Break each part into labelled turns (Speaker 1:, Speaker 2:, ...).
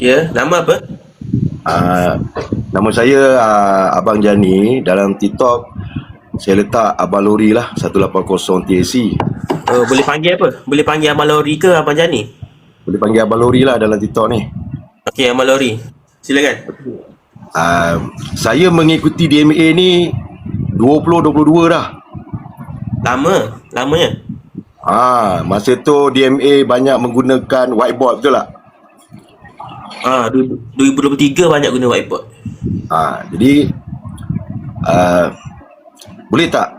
Speaker 1: Ya, nama apa?
Speaker 2: Uh, Nama saya Abang Jani. Dalam TikTok saya letak Abang Lori lah, 180 TAC.
Speaker 1: Oh, boleh panggil apa? Boleh panggil Abang Lori ke Abang Jani?
Speaker 2: Boleh panggil Abang Lori lah dalam TikTok ni.
Speaker 1: Okey, Abang Lori. Silakan.
Speaker 2: uh, Saya mengikuti DMA ni 2022 dah.
Speaker 1: Lamanya.
Speaker 2: Masa tu DMA banyak menggunakan whiteboard, betul tak?
Speaker 1: 2023 banyak guna whiteboard.
Speaker 2: Jadi boleh tak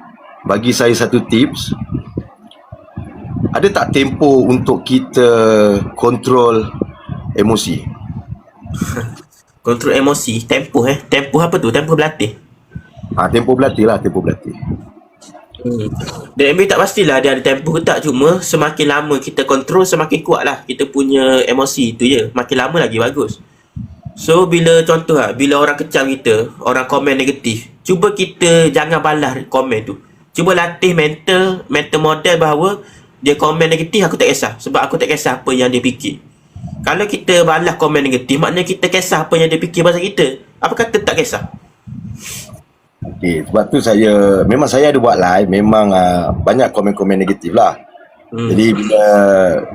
Speaker 2: bagi saya satu tips, ada tak tempoh untuk kita kontrol emosi?
Speaker 1: Kontrol emosi, tempoh Tempoh apa tu? Tempoh berlatih.
Speaker 2: Tempoh berlatih lah, tempoh berlatih.
Speaker 1: DMB tak pastilah dia ada tempoh ke tak. Cuma semakin lama kita kontrol, semakin kuat lah kita punya emosi tu je. Makin lama lagi bagus. So bila contoh bila orang kecam kita, orang komen negatif, cuba kita jangan balas komen tu. Cuba latih mental model bahawa dia komen negatif, aku tak kisah. Sebab aku tak kisah apa yang dia fikir. Kalau kita balas komen negatif, maknanya kita kisah apa yang dia fikir pasal kita. Apa kata tak kisah?
Speaker 2: Okey, sebab tu memang saya ada buat live, memang banyak komen-komen negatif lah. Jadi bila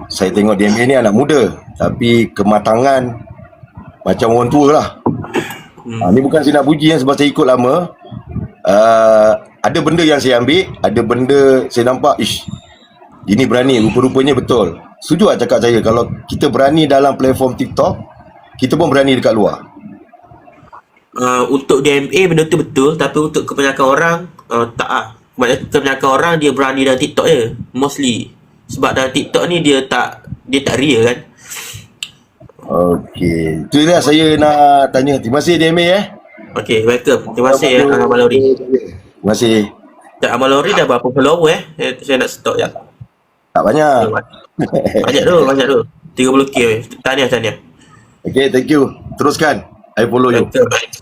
Speaker 2: saya tengok DMA ni anak muda, tapi kematangan macam orang tua lah. Ni bukan saya nak puji sebab saya ikut lama. Ada benda yang saya ambil, ada benda saya nampak, ini berani, rupa-rupanya betul. Setuju tak cakap saya, kalau kita berani dalam platform TikTok, kita pun berani dekat luar.
Speaker 1: Untuk DMA benda tu betul, tapi untuk kebanyakan orang tak kebanyakan orang dia berani dalam TikTok je mostly. Sebab dalam TikTok ni dia tak real kan.
Speaker 2: Okey, itu dah saya nak tanya. Terima kasih DMA
Speaker 1: Okey, welcome. Terima kasih Abang Lori.
Speaker 2: Terima kasih.
Speaker 1: Abang Lori dah berapa follower saya nak stop je.
Speaker 2: Tak banyak.
Speaker 1: Banyak tu 30k. Tahniah.
Speaker 2: Okey, thank you. Teruskan, I follow you.
Speaker 1: Welcome.